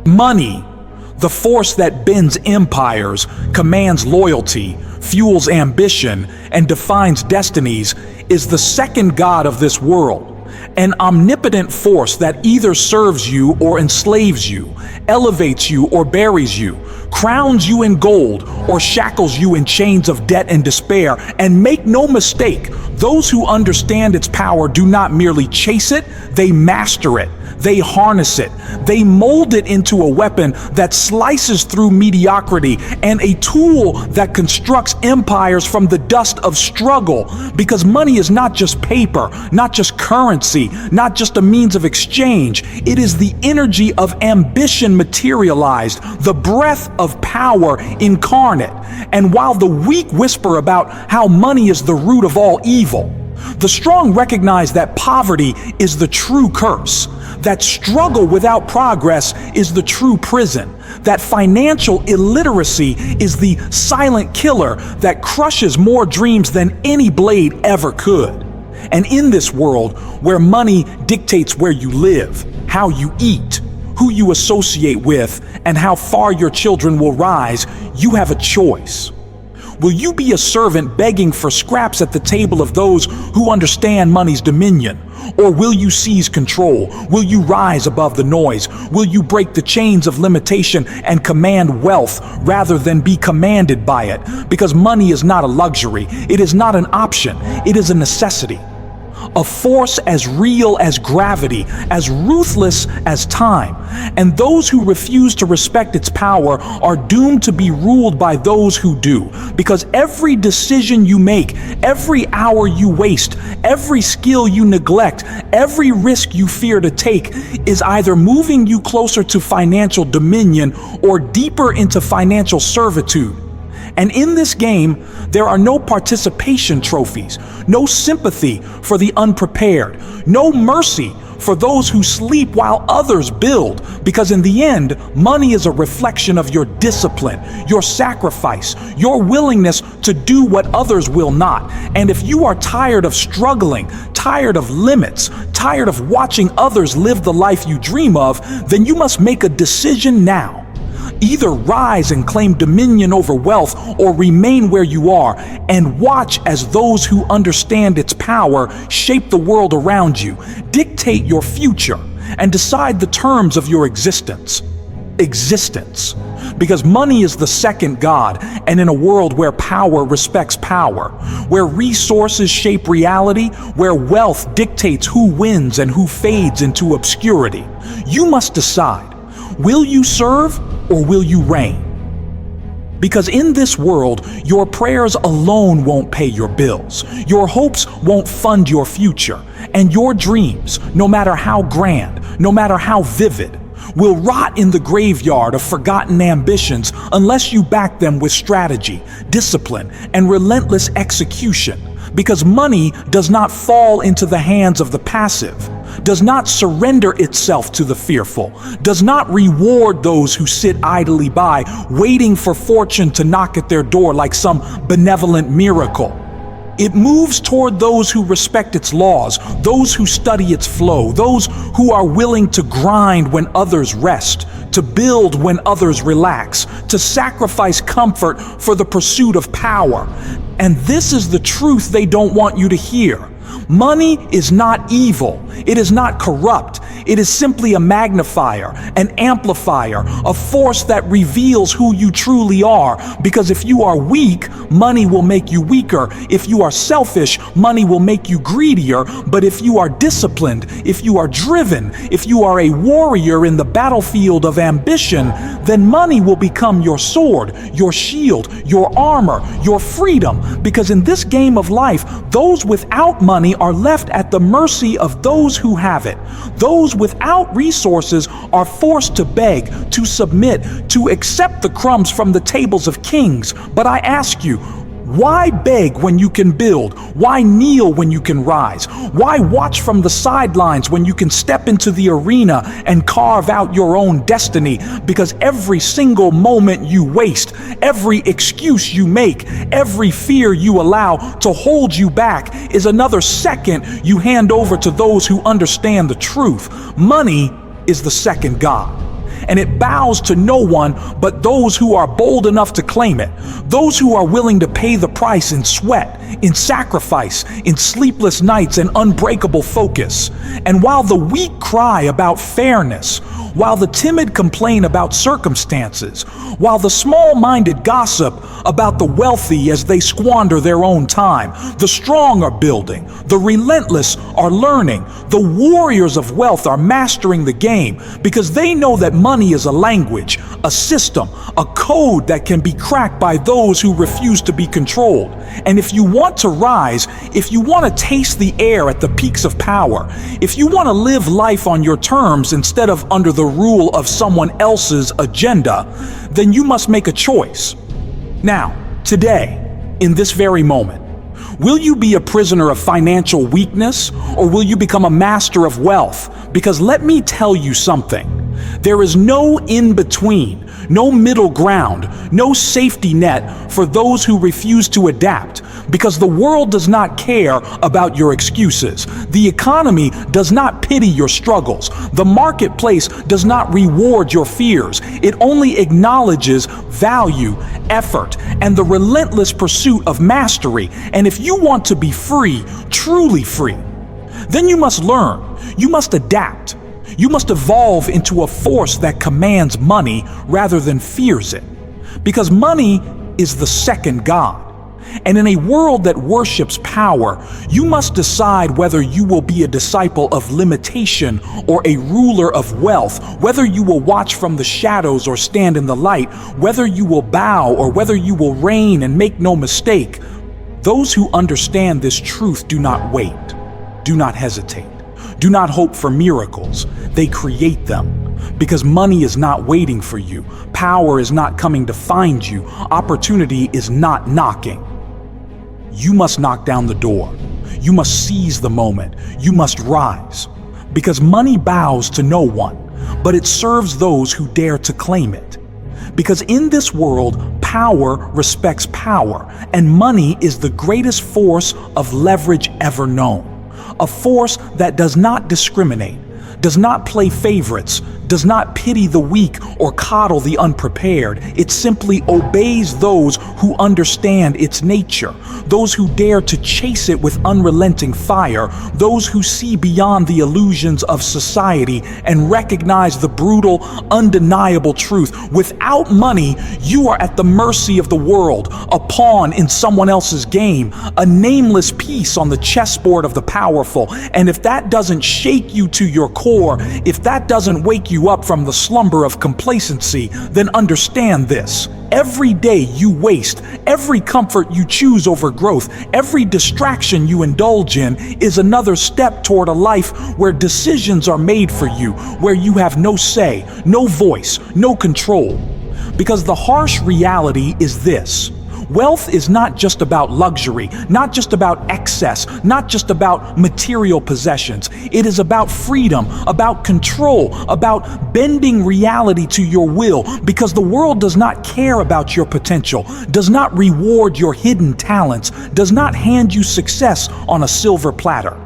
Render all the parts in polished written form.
Money, the force that bends empires, commands loyalty, fuels ambition, and defines destinies, is the second god of this world. An omnipotent force that either serves you or enslaves you, elevates you or buries you, crowns you in gold or shackles you in chains of debt and despair. And make no mistake, those who understand its power do not merely chase it, they master it. They harness it. They mold it into a weapon that slices through mediocrity and a tool that constructs empires from the dust of struggle. Because money is not just paper, not just currency, not just a means of exchange. It is the energy of ambition materialized, the breath of power incarnate. And while the weak whisper about how money is the root of all evil, the strong recognize that poverty is the true curse, that struggle without progress is the true prison, that financial illiteracy is the silent killer that crushes more dreams than any blade ever could. And in this world where money dictates where you live, how you eat, who you associate with, and how far your children will rise, you have a choice. Will you be a servant begging for scraps at the table of those who understand money's dominion? Or will you seize control? Will you rise above the noise? Will you break the chains of limitation and command wealth rather than be commanded by it? Because money is not a luxury. It is not an option. It is a necessity. A force as real as gravity, as ruthless as time. And those who refuse to respect its power are doomed to be ruled by those who do. Because every decision you make, every hour you waste, every skill you neglect, every risk you fear to take is either moving you closer to financial dominion or deeper into financial servitude. And in this game, there are no participation trophies, no sympathy for the unprepared, no mercy for those who sleep while others build. Because in the end, money is a reflection of your discipline, your sacrifice, your willingness to do what others will not. And if you are tired of struggling, tired of limits, tired of watching others live the life you dream of, then you must make a decision now. Either rise and claim dominion over wealth or remain where you are and watch as those who understand its power shape the world around you, dictate your future, and decide the terms of your existence. Because money is the second god, and in a world where power respects power, where resources shape reality, where wealth dictates who wins and who fades into obscurity, you must decide, will you serve or will you reign? Because in this world, your prayers alone won't pay your bills. Your hopes won't fund your future. And your dreams, no matter how grand, no matter how vivid, will rot in the graveyard of forgotten ambitions unless you back them with strategy, discipline, and relentless execution. Because money does not fall into the hands of the passive, does not surrender itself to the fearful, does not reward those who sit idly by, waiting for fortune to knock at their door like some benevolent miracle. It moves toward those who respect its laws, those who study its flow, those who are willing to grind when others rest, to build when others relax, to sacrifice comfort for the pursuit of power. And this is the truth they don't want you to hear. Money is not evil. It is not corrupt. It is simply a magnifier, an amplifier, a force that reveals who you truly are. Because if you are weak, money will make you weaker. If you are selfish, money will make you greedier. But if you are disciplined, if you are driven, if you are a warrior in the battlefield of ambition, then money will become your sword, your shield, your armor, your freedom. Because in this game of life, those without money are left at the mercy of those who have it. Those without resources are forced to beg, to submit, to accept the crumbs from the tables of kings. But I ask you, why beg when you can build? Why kneel when you can rise? Why watch from the sidelines when you can step into the arena and carve out your own destiny? Because every single moment you waste, every excuse you make, every fear you allow to hold you back is another second you hand over to those who understand the truth. Money is the second god. and it bows to no one but those who are bold enough to claim it, those who are willing to pay the price in sweat, in sacrifice, in sleepless nights, and unbreakable focus. And while the weak cry about fairness, while the timid complain about circumstances, while the small-minded gossip about the wealthy as they squander their own time, the strong are building, the relentless are learning, the warriors of wealth are mastering the game because they know that money is a language, a system, a code that can be cracked by those who refuse to be controlled. And if you want to rise, if you want to taste the air at the peaks of power, if you want to live life on your terms instead of under the rule of someone else's agenda, then you must make a choice. Now, today, in this very moment, will you be a prisoner of financial weakness, or will you become a master of wealth? Because let me tell you something. There is no in-between, no middle ground, no safety net for those who refuse to adapt, because the world does not care about your excuses. The economy does not pity your struggles. The marketplace does not reward your fears. It only acknowledges value, effort, and the relentless pursuit of mastery. And if you want to be free, truly free, then you must learn, you must adapt. You must evolve into a force that commands money rather than fears it. Because money is the second God. And in a world that worships power, you must decide whether you will be a disciple of limitation or a ruler of wealth, whether you will watch from the shadows or stand in the light, whether you will bow or whether you will reign. And make no mistake, those who understand this truth do not wait, do not hesitate. Do not hope for miracles. They create them. Because money is not waiting for you. Power is not coming to find you. Opportunity is not knocking. You must knock down the door. You must seize the moment. You must rise. Because money bows to no one, but it serves those who dare to claim it. Because in this world, power respects power, and money is the greatest force of leverage ever known. A force that does not discriminate, does not play favorites, does not pity the weak or coddle the unprepared. It simply obeys those who understand its nature, those who dare to chase it with unrelenting fire, those who see beyond the illusions of society and recognize the brutal, undeniable truth. Without money, you are at the mercy of the world, a pawn in someone else's game, a nameless piece on the chessboard of the powerful. And if that doesn't shake you to your core, if that doesn't wake you up from the slumber of complacency, then understand this. Every day you waste, every comfort you choose over growth, every distraction you indulge in is another step toward a life where decisions are made for you, where you have no say, no voice, no control. Because the harsh reality is this. Wealth is not just about luxury, not just about excess, not just about material possessions. It is about freedom, about control, about bending reality to your will, because the world does not care about your potential, does not reward your hidden talents, does not hand you success on a silver platter.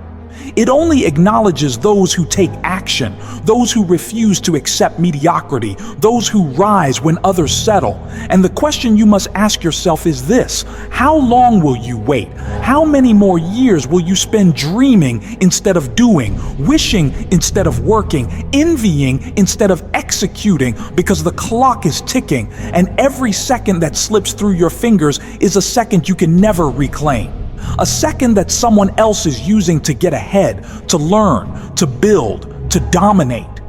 It only acknowledges those who take action, those who refuse to accept mediocrity, those who rise when others settle. And the question you must ask yourself is this: how long will you wait? How many more years will you spend dreaming instead of doing, wishing instead of working, envying instead of executing? Because the clock is ticking, and every second that slips through your fingers is a second you can never reclaim. A second that someone else is using to get ahead, to learn, to build, to dominate.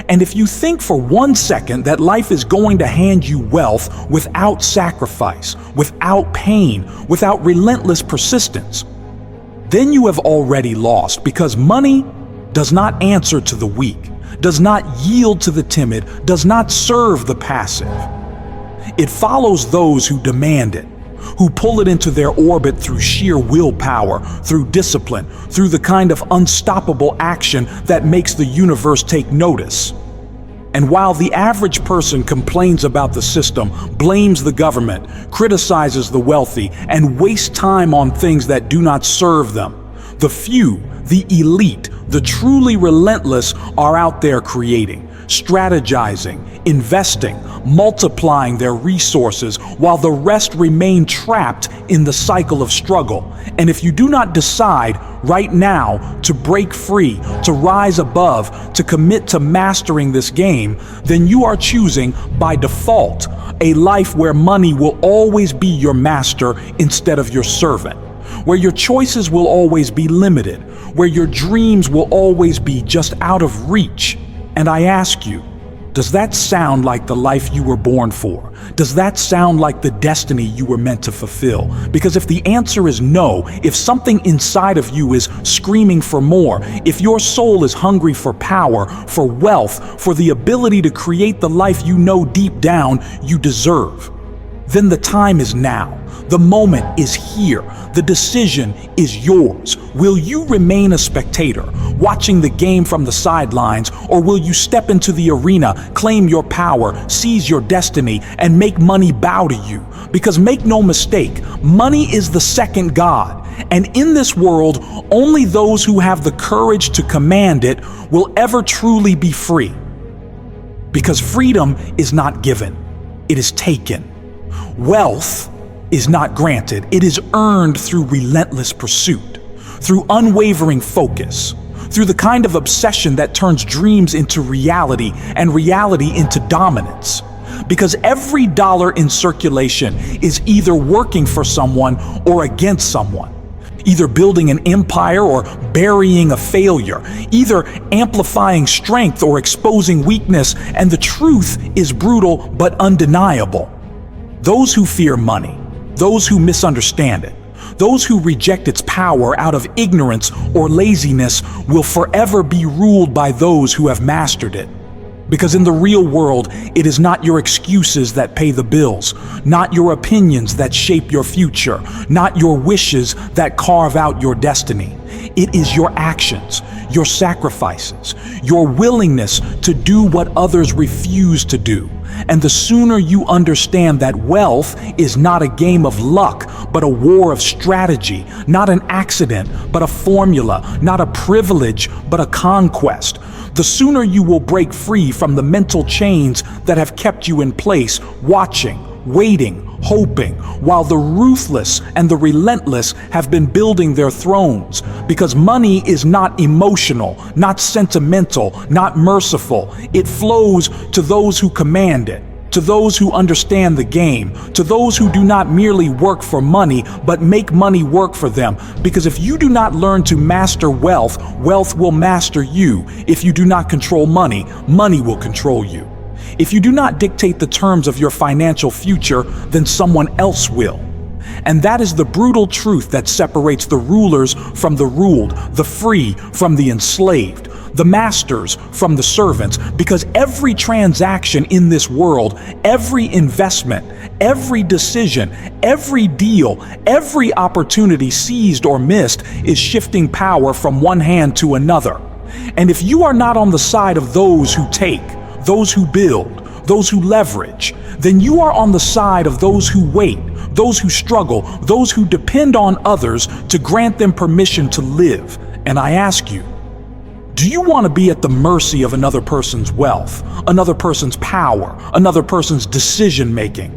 And if you think for 1 second that life is going to hand you wealth without sacrifice, without pain, without relentless persistence, then you have already lost, because money does not answer to the weak, does not yield to the timid, does not serve the passive. It follows those who demand it, who pull it into their orbit through sheer willpower, through discipline, through the kind of unstoppable action that makes the universe take notice. And while the average person complains about the system, blames the government, criticizes the wealthy, and wastes time on things that do not serve them, the few, the elite, the truly relentless are out there creating strategizing, investing, multiplying their resources, while the rest remain trapped in the cycle of struggle. And if you do not decide right now to break free, to rise above, to commit to mastering this game, then you are choosing by default a life where money will always be your master instead of your servant, where your choices will always be limited, where your dreams will always be just out of reach. And I ask you, does that sound like the life you were born for? Does that sound like the destiny you were meant to fulfill? Because if the answer is no, if something inside of you is screaming for more, if your soul is hungry for power, for wealth, for the ability to create the life you know deep down you deserve, then the time is now. The moment is here. The decision is yours. Will you remain a spectator, watching the game from the sidelines, or will you step into the arena, claim your power, seize your destiny, and make money bow to you? Because make no mistake, money is the second god. And in this world, only those who have the courage to command it will ever truly be free. Because freedom is not given, it is taken. Wealth is not granted, it is earned through relentless pursuit, through unwavering focus, through the kind of obsession that turns dreams into reality and reality into dominance. Because every dollar in circulation is either working for someone or against someone, either building an empire or burying a failure, either amplifying strength or exposing weakness, and the truth is brutal but undeniable. Those who fear money, those who misunderstand it, those who reject its power out of ignorance or laziness will forever be ruled by those who have mastered it. Because in the real world, it is not your excuses that pay the bills, not your opinions that shape your future, not your wishes that carve out your destiny. It is your actions, your sacrifices, your willingness to do what others refuse to do. And the sooner you understand that wealth is not a game of luck, but a war of strategy, not an accident, but a formula, not a privilege, but a conquest, the sooner you will break free from the mental chains that have kept you in place, watching, waiting, hoping, while the ruthless and the relentless have been building their thrones. Because money is not emotional, not sentimental, not merciful. It flows to those who command it, to those who understand the game, to those who do not merely work for money, but make money work for them. Because if you do not learn to master wealth, wealth will master you. If you do not control money, money will control you. If you do not dictate the terms of your financial future, then someone else will. And that is the brutal truth that separates the rulers from the ruled, the free from the enslaved, the masters from the servants. Because every transaction in this world, every investment, every decision, every deal, every opportunity seized or missed is shifting power from one hand to another. And if you are not on the side of those who take, those who build, those who leverage, then you are on the side of those who wait, those who struggle, those who depend on others to grant them permission to live. And I ask you, do you want to be at the mercy of another person's wealth, another person's power, another person's decision making?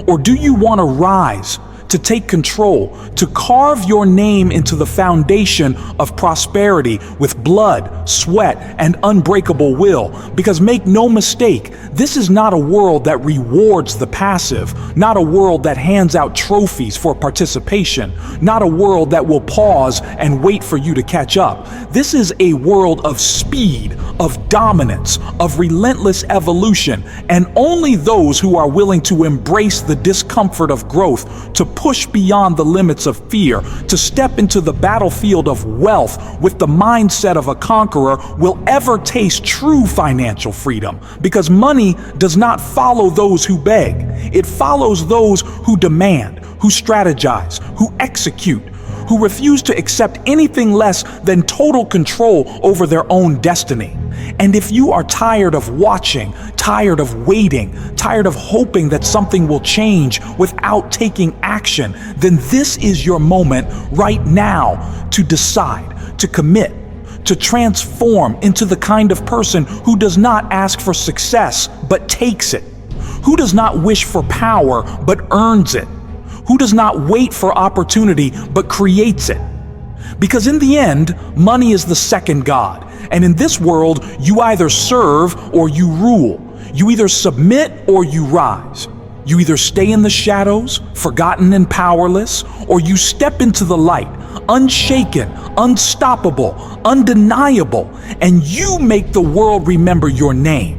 Or do you want to rise, to take control, to carve your name into the foundation of prosperity with blood, sweat, and unbreakable will? Because make no mistake, this is not a world that rewards the passive, not a world that hands out trophies for participation, not a world that will pause and wait for you to catch up. This is a world of speed, of dominance, of relentless evolution, and only those who are willing to embrace the discomfort of growth, to push beyond the limits of fear, to step into the battlefield of wealth with the mindset of a conqueror will ever taste true financial freedom. Because money does not follow those who beg. It follows those who demand, who strategize, who execute, who refuse to accept anything less than total control over their own destiny. And if you are tired of watching, tired of waiting, tired of hoping that something will change without taking action, then this is your moment right now to decide, to commit, to transform into the kind of person who does not ask for success but takes it, who does not wish for power but earns it, who does not wait for opportunity but creates it. Because in the end, money is the second god, and in this world, you either serve or you rule. You either submit or you rise. You either stay in the shadows, forgotten and powerless, or you step into the light, unshaken, unstoppable, undeniable, and you make the world remember your name.